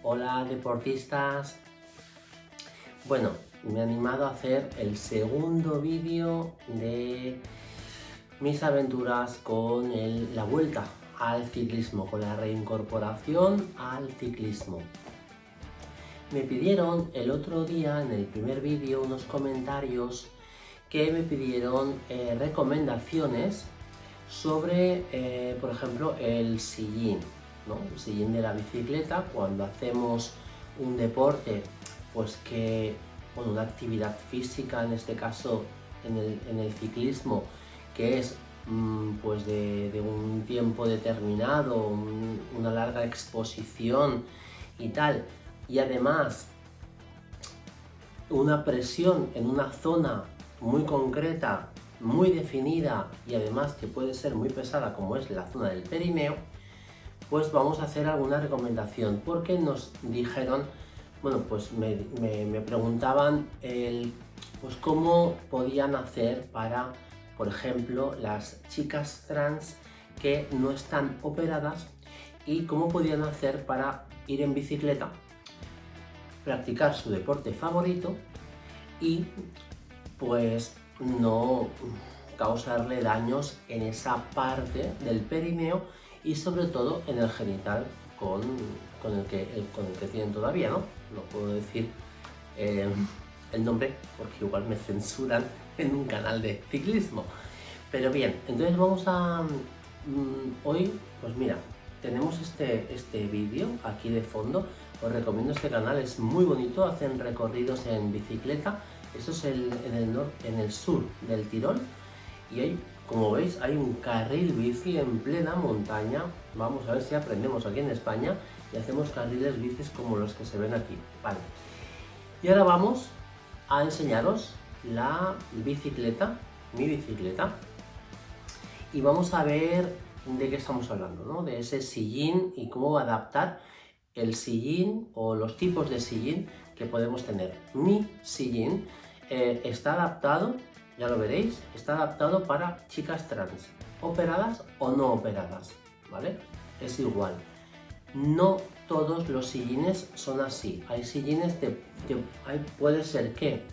Hola deportistas. Bueno, me he animado a hacer el segundo vídeo de mis aventuras con la vuelta al ciclismo, con la reincorporación al ciclismo. Me pidieron el otro día en el primer vídeo unos comentarios que me pidieron recomendaciones sobre, por ejemplo, el sillín, ¿no? El sillín de la bicicleta cuando hacemos un deporte, pues bueno, una actividad física, en este caso en el ciclismo, que es pues de un tiempo determinado, una larga exposición y tal, y además una presión en una zona muy concreta, muy definida y además que puede ser muy pesada, como es la zona del perineo, pues vamos a hacer alguna recomendación, porque nos dijeron, bueno, pues me preguntaban pues cómo podían hacer para, por ejemplo, las chicas trans que no están operadas, y cómo podían hacer para ir en bicicleta, practicar su deporte favorito y pues no causarle daños en esa parte del perineo y sobre todo en el genital con el que tienen todavía, ¿no? No puedo decir el nombre porque igual me censuran en un canal de ciclismo. Pero bien, entonces vamos a... hoy, pues mira, tenemos este vídeo aquí de fondo. Os recomiendo este canal, es muy bonito, hacen recorridos en bicicleta. Eso es en el sur del Tirol, y hay, como veis, hay un carril bici en plena montaña. Vamos a ver si aprendemos aquí en España y hacemos carriles bicis como los que se ven aquí. Vale. Y ahora vamos a enseñaros la bicicleta, mi bicicleta, y vamos a ver de qué estamos hablando, ¿no? De ese sillín y cómo adaptar el sillín o los tipos de sillín que podemos tener. Mi sillín está adaptado, ya lo veréis, está adaptado para chicas trans, operadas o no operadas, ¿vale? Es igual. No todos los sillines son así. Hay sillines puede ser que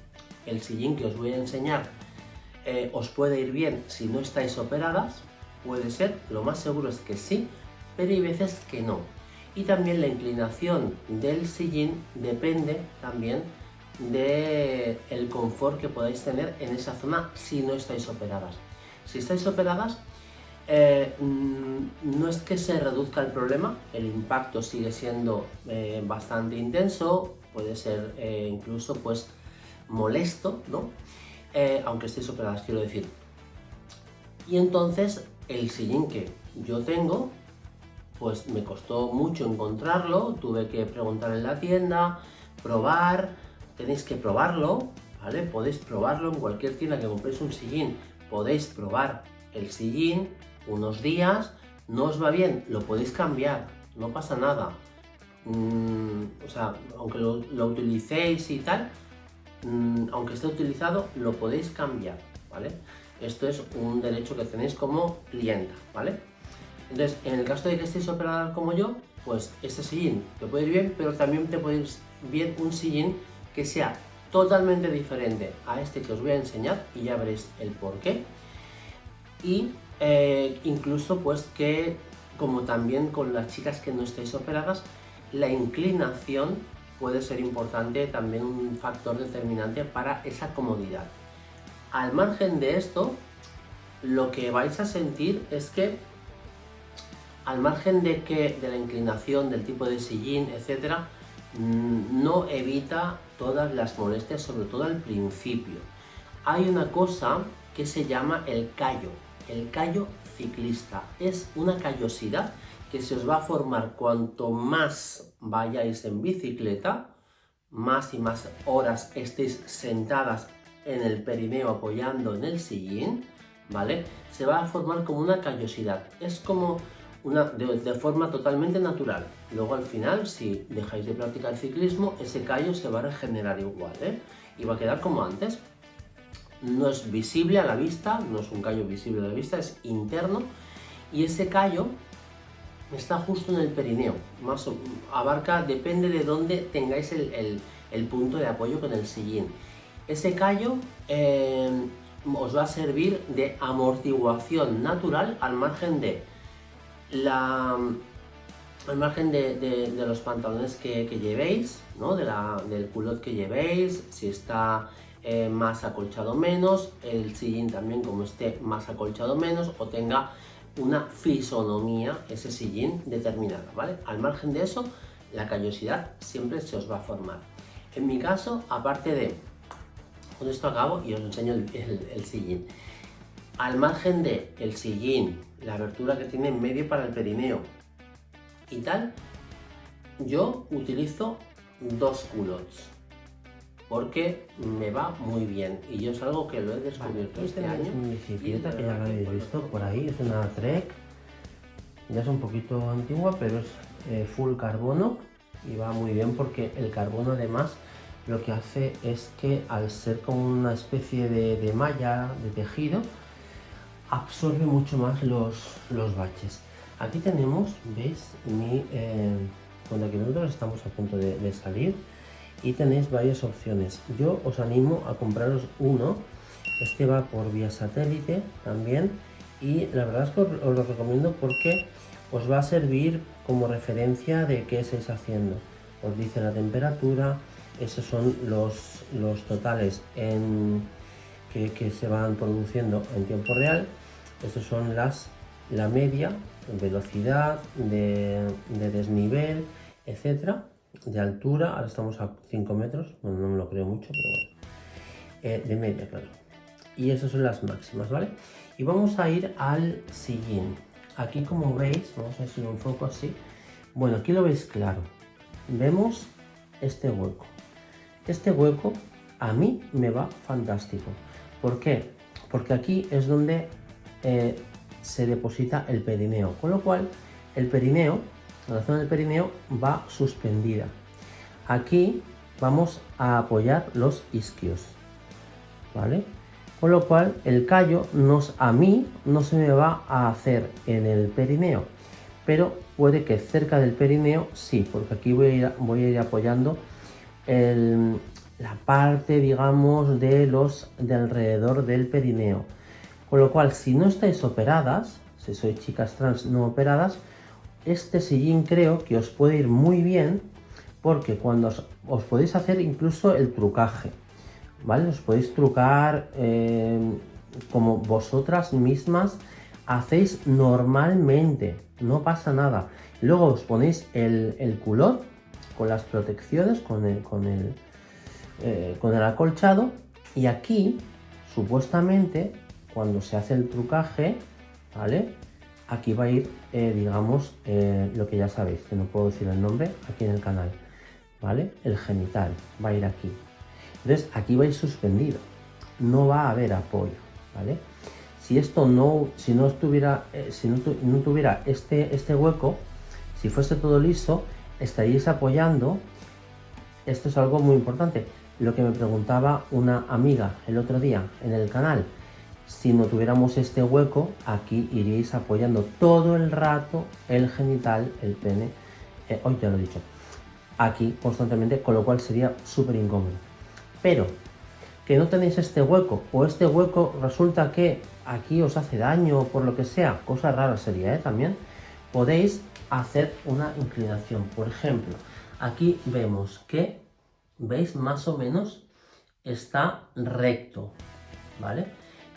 el sillín que os voy a enseñar os puede ir bien si no estáis operadas, puede ser, lo más seguro es que sí, pero hay veces que no. Y también la inclinación del sillín depende también del confort que podáis tener en esa zona si no estáis operadas. Si estáis operadas, no es que se reduzca el problema, el impacto sigue siendo bastante intenso, puede ser incluso pues molesto, ¿no? Aunque estéis operadas, quiero decir. Y entonces el sillín que yo tengo, pues me costó mucho encontrarlo, tuve que preguntar en la tienda, probar, tenéis que probarlo, ¿vale? Podéis probarlo en cualquier tienda que compréis un sillín, podéis probar el sillín unos días, no os va bien, lo podéis cambiar, no pasa nada. O sea, aunque lo utilicéis y tal, aunque esté utilizado, lo podéis cambiar, ¿vale? Esto es un derecho que tenéis como clienta, ¿vale? Entonces, en el caso de que estéis operadas como yo, pues este sillín te puede ir bien, pero también te puede ir bien un sillín que sea totalmente diferente a este que os voy a enseñar, y ya veréis el porqué. Y incluso pues que, como también con las chicas que no estáis operadas, la inclinación puede ser importante, también un factor determinante para esa comodidad. Al margen de esto, lo que vais a sentir es que, al margen de la inclinación, del tipo de sillín, etcétera, no evita todas las molestias, sobre todo al principio. Hay una cosa que se llama el callo ciclista. Es una callosidad que se os va a formar cuanto más vayáis en bicicleta, más y más horas estéis sentadas en el perineo apoyando en el sillín, ¿vale? Se va a formar como una callosidad. Es como de forma totalmente natural. Luego al final, si dejáis de practicar ciclismo, ese callo se va a regenerar igual, ¿eh? Y va a quedar como antes. No es visible a la vista, no es un callo visible a la vista, es interno, y ese callo está justo en el perineo, abarca, depende de dónde tengáis el punto de apoyo con el sillín. Ese callo os va a servir de amortiguación natural al margen de los pantalones que llevéis, ¿no? Del culot que llevéis, si está más acolchado o menos, el sillín también como esté más acolchado o menos, o tenga una fisonomía ese sillín determinada, ¿vale? Al margen de eso, la callosidad siempre se os va a formar. En mi caso, aparte de, con esto acabo y os enseño el sillín. Al margen de el sillín, la abertura que tiene en medio para el perineo y tal, yo utilizo 2 culots porque me va muy bien y yo es algo que lo he descubierto este año. Es mi bicicleta, que ya la habéis visto por ahí, es una Trek, ya es un poquito antigua, pero es full carbono y va muy bien porque el carbono además lo que hace es que al ser como una especie de malla, de tejido, absorbe mucho más los baches. Aquí tenemos, ¿veis? Cuando aquí nosotros estamos a punto de salir y tenéis varias opciones. Yo os animo a compraros uno. Este va por vía satélite también y la verdad es que os lo recomiendo porque os va a servir como referencia de qué estáis haciendo. Os dice la temperatura, esos son los totales que se van produciendo en tiempo real. Estos son la media, velocidad, de desnivel, etcétera, de altura. Ahora estamos a 5 metros, bueno, no me lo creo mucho, pero bueno, de media, claro. Y esas son las máximas, ¿vale? Y vamos a ir al sillín. Aquí, como veis, vamos a ver si lo enfoco así. Bueno, aquí lo veis claro. Vemos este hueco. Este hueco a mí me va fantástico. ¿Por qué? Porque aquí es donde se deposita el perineo, con lo cual el perineo, la zona del perineo va suspendida. Aquí vamos a apoyar los isquios, ¿vale? Con lo cual el callo a mí no se me va a hacer en el perineo, pero puede que cerca del perineo sí, porque aquí voy a ir apoyando la parte, digamos, de alrededor del perineo. Con lo cual, si no estáis operadas, si sois chicas trans no operadas, este sillín creo que os puede ir muy bien, porque cuando os podéis hacer incluso el trucaje, ¿vale? Os podéis trucar como vosotras mismas hacéis normalmente, no pasa nada. Luego os ponéis el culot con las protecciones, con el acolchado, y aquí supuestamente cuando se hace el trucaje, ¿vale? Aquí va a ir, digamos, lo que ya sabéis, que no puedo decir el nombre aquí en el canal, ¿vale? El genital va a ir aquí. Entonces aquí va a ir suspendido, no va a haber apoyo, ¿vale? Si no tuviera este hueco, si fuese todo liso, estaríais apoyando. Esto es algo muy importante, lo que me preguntaba una amiga el otro día en el canal. Si no tuviéramos este hueco, aquí iríais apoyando todo el rato el genital, el pene, hoy ya lo he dicho, aquí constantemente, con lo cual sería súper incómodo. Pero que no tenéis este hueco, o este hueco resulta que aquí os hace daño por lo que sea, cosa rara sería, también podéis hacer una inclinación. Por ejemplo, aquí vemos que, ¿veis? Más o menos está recto, ¿vale?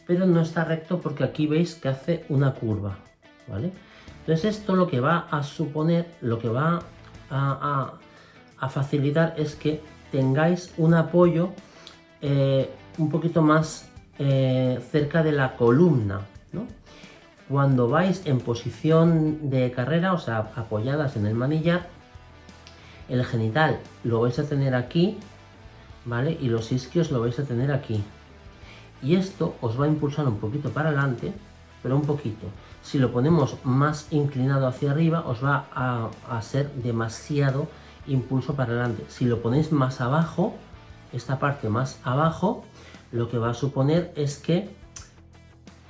Pero no está recto porque aquí veis que hace una curva, ¿vale? Entonces esto lo que va a suponer, lo que va a facilitar es que tengáis un apoyo un poquito más cerca de la columna, ¿no? Cuando vais en posición de carrera, o sea, apoyadas en el manillar, el genital lo vais a tener aquí, ¿vale? Y los isquios lo vais a tener aquí. Y esto os va a impulsar un poquito para adelante, pero un poquito. Si lo ponemos más inclinado hacia arriba, os va a ser demasiado impulso para adelante. Si lo ponéis más abajo, esta parte más abajo, lo que va a suponer es que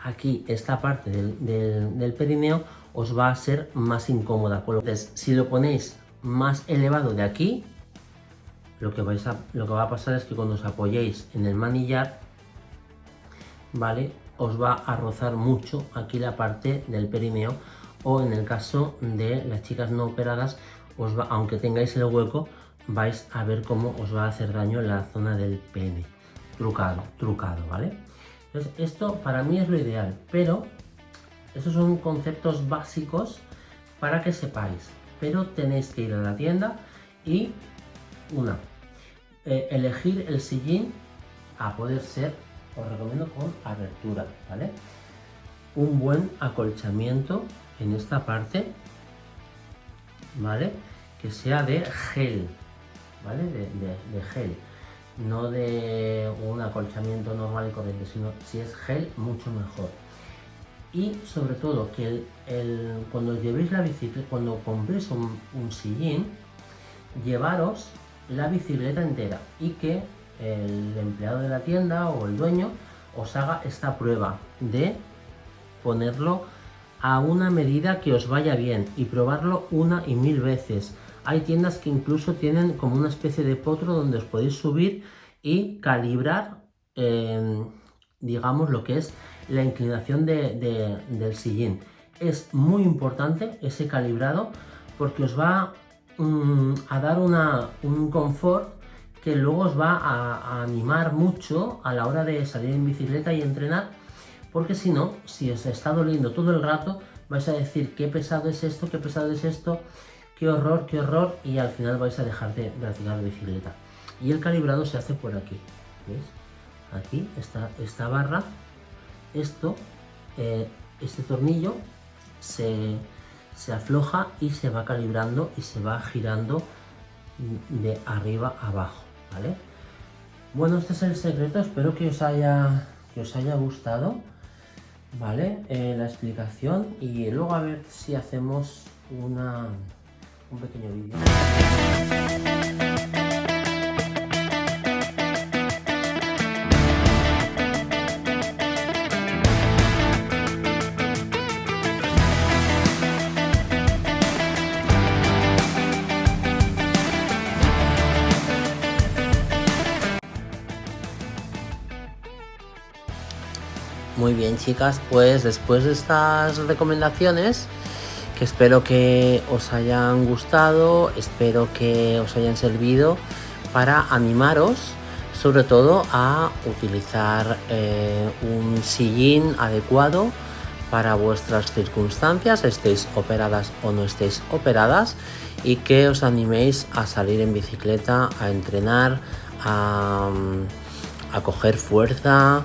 aquí esta parte del perineo os va a ser más incómoda. Entonces, si lo ponéis más elevado de aquí, lo que va a pasar es que cuando os apoyéis en el manillar, ¿vale? Os va a rozar mucho aquí la parte del perineo, o en el caso de las chicas no operadas, aunque tengáis el hueco, vais a ver cómo os va a hacer daño en la zona del pene. Trucado, ¿vale? Entonces, esto para mí es lo ideal, pero estos son conceptos básicos para que sepáis, pero tenéis que ir a la tienda y elegir el sillín, a poder ser, os recomiendo con abertura, ¿vale? Un buen acolchamiento en esta parte, ¿vale? Que sea de gel, ¿vale? De gel, no de un acolchamiento normal y corriente, sino si es gel, mucho mejor. Y sobre todo que cuando llevéis la bicicleta, cuando compréis un sillín, llevaros la bicicleta entera y que el empleado de la tienda o el dueño os haga esta prueba de ponerlo a una medida que os vaya bien y probarlo 1 y 1000 veces. Hay tiendas que incluso tienen como una especie de potro donde os podéis subir y calibrar, digamos, lo que es la inclinación del sillín. Es muy importante ese calibrado porque os va a dar un confort que luego os va a animar mucho a la hora de salir en bicicleta y entrenar, porque si no, si os está doliendo todo el rato, vais a decir qué pesado es esto, qué pesado es esto, qué horror, y al final vais a dejar de practicar bicicleta. Y el calibrado se hace por aquí, ¿veis? Aquí está esta barra, este tornillo se afloja y se va calibrando y se va girando de arriba a abajo, ¿vale? Bueno, este es el secreto, espero que os haya gustado, ¿vale? La explicación, y luego a ver si hacemos un pequeño vídeo. Muy bien, chicas, pues después de estas recomendaciones, que espero que os hayan gustado, espero que os hayan servido para animaros sobre todo a utilizar un sillín adecuado para vuestras circunstancias, estéis operadas o no estéis operadas, y que os animéis a salir en bicicleta, a entrenar, a coger fuerza.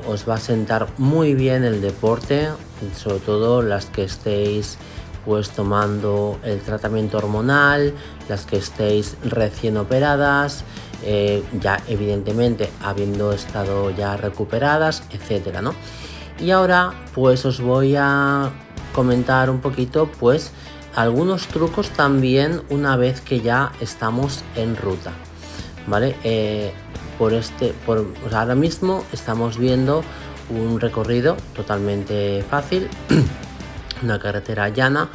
Os va a sentar muy bien el deporte, sobre todo las que estéis pues tomando el tratamiento hormonal, las que estéis recién operadas, ya evidentemente habiendo estado ya recuperadas, etcétera, ¿no? Y ahora pues os voy a comentar un poquito pues algunos trucos también una vez que ya estamos en ruta, ¿vale? Ahora mismo estamos viendo un recorrido totalmente fácil, una carretera llana.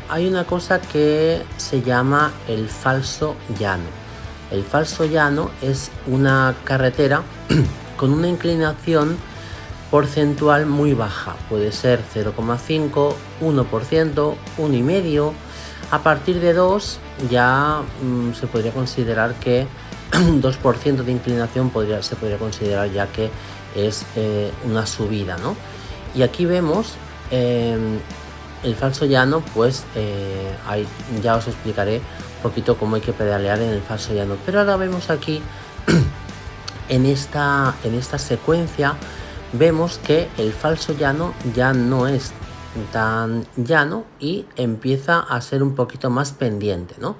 Hay una cosa que se llama el falso llano. El falso llano es una carretera con una inclinación porcentual muy baja, puede ser 0,5, 1%, 1,5%. A partir de 2 ya se podría considerar que 2% de inclinación se podría considerar ya que es una subida, ¿no? Y aquí vemos el falso llano, pues ya os explicaré un poquito cómo hay que pedalear en el falso llano, pero ahora vemos aquí en esta secuencia vemos que el falso llano ya no es tan llano y empieza a ser un poquito más pendiente, ¿no?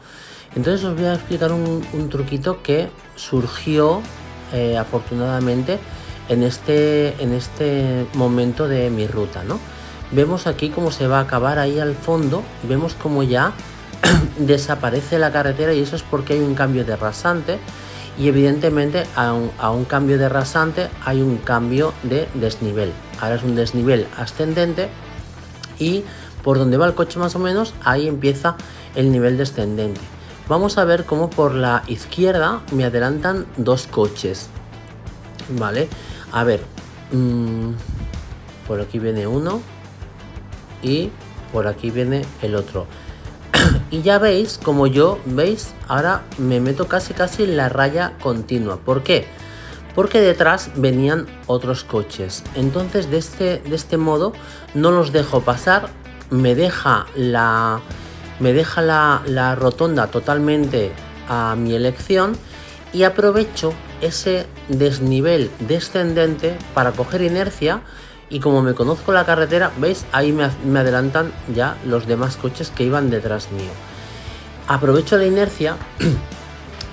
Entonces os voy a explicar un truquito que surgió afortunadamente en este momento de mi ruta, ¿no? Vemos aquí cómo se va a acabar ahí al fondo, vemos cómo ya desaparece la carretera, y eso es porque hay un cambio de rasante, y evidentemente a un cambio de rasante hay un cambio de desnivel. Ahora es un desnivel ascendente y por donde va el coche más o menos, ahí empieza el nivel descendente. Vamos a ver cómo por la izquierda me adelantan dos coches, ¿vale? A ver, por aquí viene uno y por aquí viene el otro. Y ya veis, como yo, ¿veis? Ahora me meto casi en la raya continua. ¿Por qué? Porque detrás venían otros coches. Entonces de este modo no los dejo pasar. Me deja la rotonda totalmente a mi elección y aprovecho ese desnivel descendente para coger inercia. Y como me conozco la carretera, ¿veis? Ahí me adelantan ya los demás coches que iban detrás mío. Aprovecho la inercia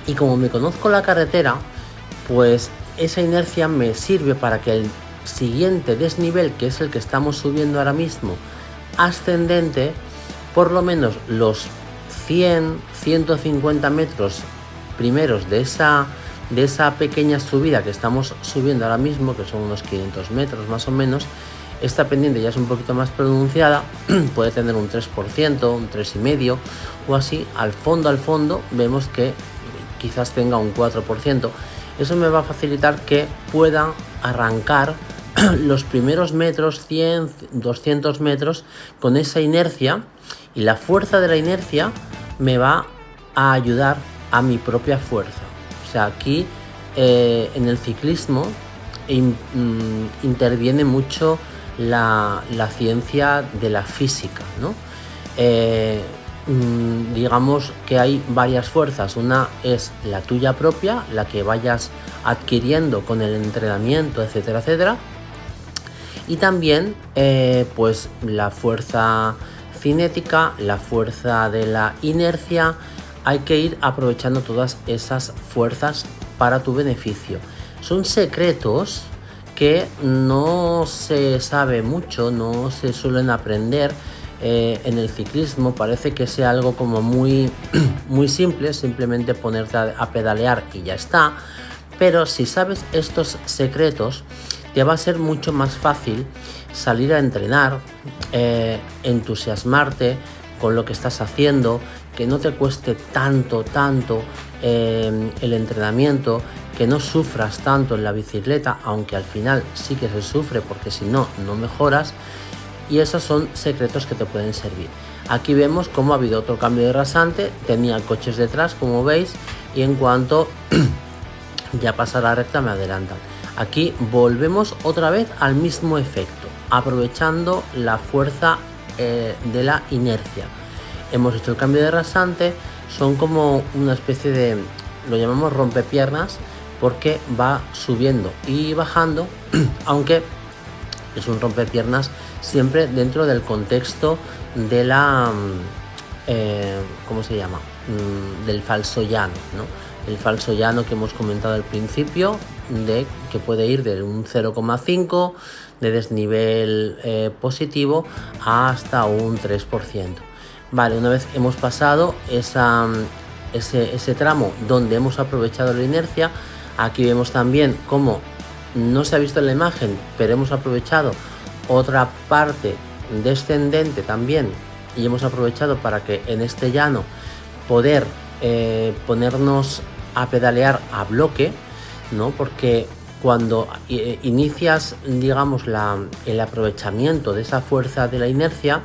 y como me conozco la carretera, pues esa inercia me sirve para que el siguiente desnivel, que es el que estamos subiendo ahora mismo, ascendente, por lo menos los 100-150 metros primeros de esa pequeña subida que estamos subiendo ahora mismo, que son unos 500 metros más o menos, esta pendiente ya es un poquito más pronunciada, puede tener un 3%, un 3,5% o así. Al fondo vemos que quizás tenga un 4%. Eso me va a facilitar que pueda arrancar los primeros metros, 100, 200 metros, con esa inercia, y la fuerza de la inercia me va a ayudar a mi propia fuerza. O sea, aquí en el ciclismo interviene mucho la ciencia de la física, ¿no? Digamos que hay varias fuerzas. Una es la tuya propia, la que vayas adquiriendo con el entrenamiento, etcétera, etcétera. Y también pues la fuerza cinética, la fuerza de la inercia. Hay que ir aprovechando todas esas fuerzas para tu beneficio. Son secretos que no se sabe mucho, no se suelen aprender en el ciclismo. Parece que sea algo como muy simple, simplemente ponerte a pedalear y ya está. Pero si sabes estos secretos, te va a ser mucho más fácil salir a entrenar, entusiasmarte con lo que estás haciendo, que no te cueste tanto el entrenamiento, que no sufras tanto en la bicicleta, aunque al final sí que se sufre porque si no, no mejoras. Y esos son secretos que te pueden servir. Aquí vemos cómo ha habido otro cambio de rasante, tenía coches detrás, como veis, y en cuanto ya pasa la recta me adelantan. Aquí volvemos otra vez al mismo efecto, aprovechando la fuerza de la inercia. Hemos hecho el cambio de rasante, son como una especie de, lo llamamos rompepiernas, porque va subiendo y bajando, aunque es un rompepiernas siempre dentro del contexto de la, ¿cómo se llama? Del falso llano, ¿no? El falso llano que hemos comentado al principio, de que puede ir de un 0,5 de desnivel positivo hasta un 3%. Vale, una vez hemos pasado ese tramo donde hemos aprovechado la inercia, aquí vemos también cómo no se ha visto en la imagen, pero hemos aprovechado otra parte descendente también, y hemos aprovechado para que en este llano poder ponernos a pedalear a bloque, ¿no? Porque cuando inicias, digamos, el aprovechamiento de esa fuerza de la inercia,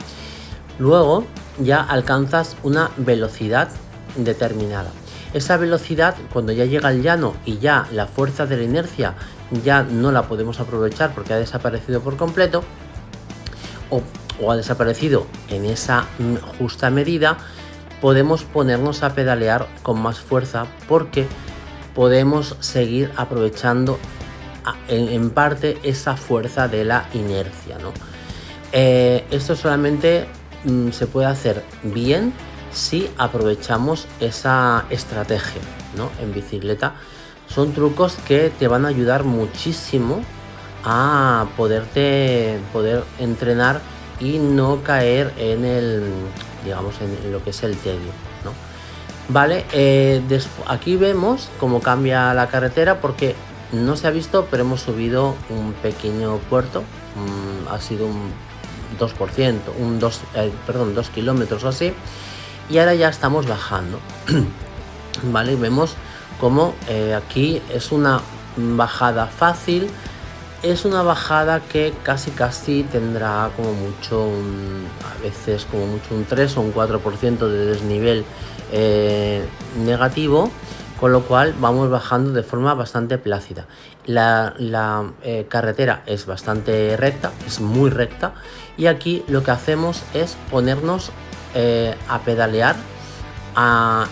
luego ya alcanzas una velocidad determinada. Esa velocidad, cuando ya llega al llano y ya la fuerza de la inercia ya no la podemos aprovechar porque ha desaparecido por completo, o ha desaparecido en esa justa medida, podemos ponernos a pedalear con más fuerza porque podemos seguir aprovechando en parte esa fuerza de la inercia, ¿no? Esto solamente se puede hacer bien si aprovechamos esa estrategia, ¿no? En bicicleta son trucos que te van a ayudar muchísimo a poder entrenar y no caer en digamos, en lo que es el tedio, ¿no? Vale, aquí vemos cómo cambia la carretera porque no se ha visto, pero hemos subido un pequeño puerto. Ha sido 2%, 2 kilómetros o así, y ahora ya estamos bajando. Vale, vemos como aquí es una bajada fácil, es una bajada que casi tendrá como mucho a veces como mucho un 3 o un 4% de desnivel negativo, con lo cual vamos bajando de forma bastante plácida. La carretera es bastante recta, es muy recta, y aquí lo que hacemos es ponernos a pedalear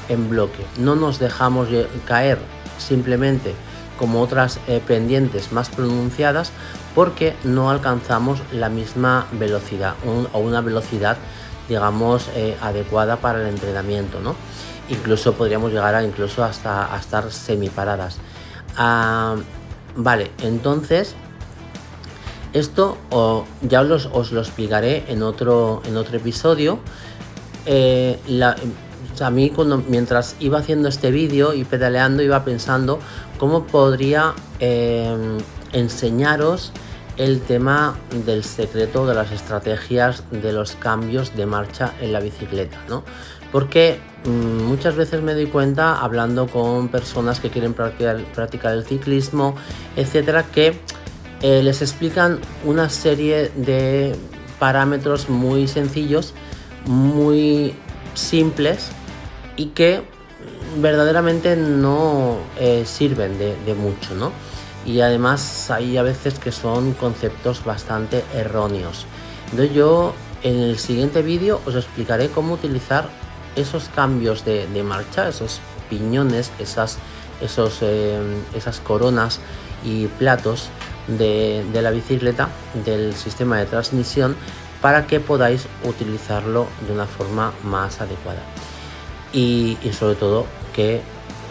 en bloque. No nos dejamos caer simplemente como otras pendientes más pronunciadas, porque no alcanzamos la misma velocidad o una velocidad, digamos, adecuada para el entrenamiento, ¿no? Incluso podríamos llegar a estar semiparadas. Vale, entonces esto ya os lo explicaré en otro episodio. A mí mientras iba haciendo este vídeo y pedaleando, iba pensando cómo podría enseñaros el tema del secreto de las estrategias de los cambios de marcha en la bicicleta, ¿no? Porque muchas veces me doy cuenta, hablando con personas que quieren practicar el ciclismo, etcétera, que les explican una serie de parámetros muy sencillos, muy simples, y que verdaderamente no sirven de mucho, ¿no? Y además hay a veces que son conceptos bastante erróneos. Entonces yo en el siguiente vídeo os explicaré cómo utilizar esos cambios de marcha, esos piñones, esas coronas y platos de la bicicleta, del sistema de transmisión, para que podáis utilizarlo de una forma más adecuada. Y sobre todo que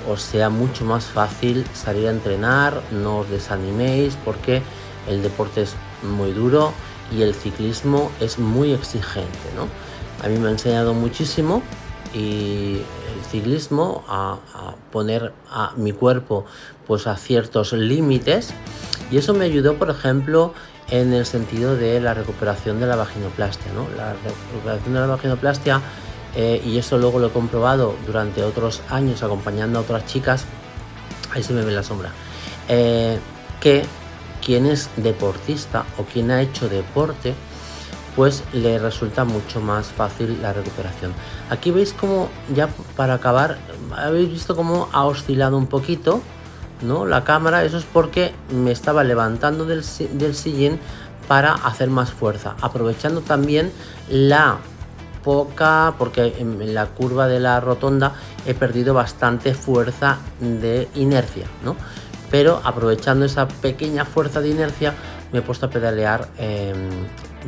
os sea mucho más fácil salir a entrenar, no os desaniméis, porque el deporte es muy duro y el ciclismo es muy exigente, ¿no? A mí me ha enseñado muchísimo, y el ciclismo a poner a mi cuerpo pues a ciertos límites, y eso me ayudó, por ejemplo, en el sentido de la recuperación de la vaginoplastia, ¿no? La recuperación de la vaginoplastia, y eso luego lo he comprobado durante otros años acompañando a otras chicas, ahí se me ve la sombra, que quien es deportista o quien ha hecho deporte, pues le resulta mucho más fácil la recuperación. Aquí veis como, ya para acabar, habéis visto cómo ha oscilado un poquito, ¿no?, la cámara. Eso es porque me estaba levantando del sillín para hacer más fuerza, aprovechando también la poca, porque en la curva de la rotonda he perdido bastante fuerza de inercia, ¿no? Pero aprovechando esa pequeña fuerza de inercia me he puesto a pedalear,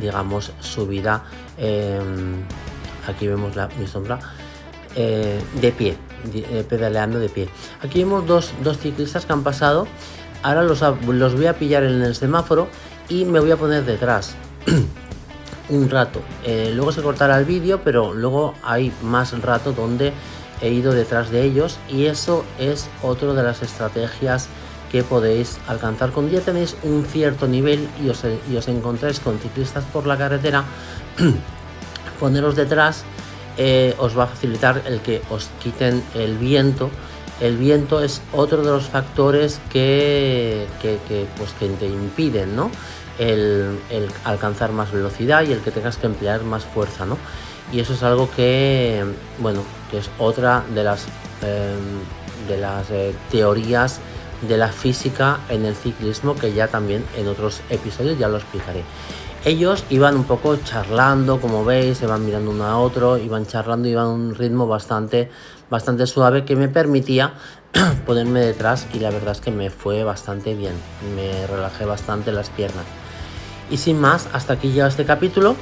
digamos, subida, aquí vemos mi sombra, de pie, pedaleando de pie. Aquí vemos dos ciclistas que han pasado. Ahora los voy a pillar en el semáforo y me voy a poner detrás un rato. Luego se cortará el vídeo, pero luego hay más rato donde he ido detrás de ellos, y eso es otra de las estrategias que podéis alcanzar cuando ya tenéis un cierto nivel y os encontráis con ciclistas por la carretera. Poneros detrás os va a facilitar el que os quiten el viento. El viento es otro de los factores que te impiden, ¿no?, el alcanzar más velocidad y el que tengas que emplear más fuerza, ¿no? Y eso es algo que, bueno, que es otra de las teorías de la física en el ciclismo, que ya también en otros episodios ya lo explicaré. Ellos iban un poco charlando, como veis, se van mirando uno a otro, iban charlando, iban a un ritmo bastante suave, que me permitía ponerme detrás, y la verdad es que me fue bastante bien, me relajé bastante las piernas. Y sin más, hasta aquí llega este capítulo.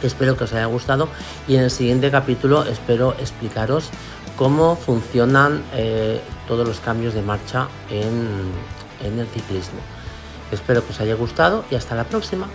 Espero que os haya gustado, y en el siguiente capítulo espero explicaros cómo funcionan todos los cambios de marcha en el ciclismo. Espero que os haya gustado y hasta la próxima.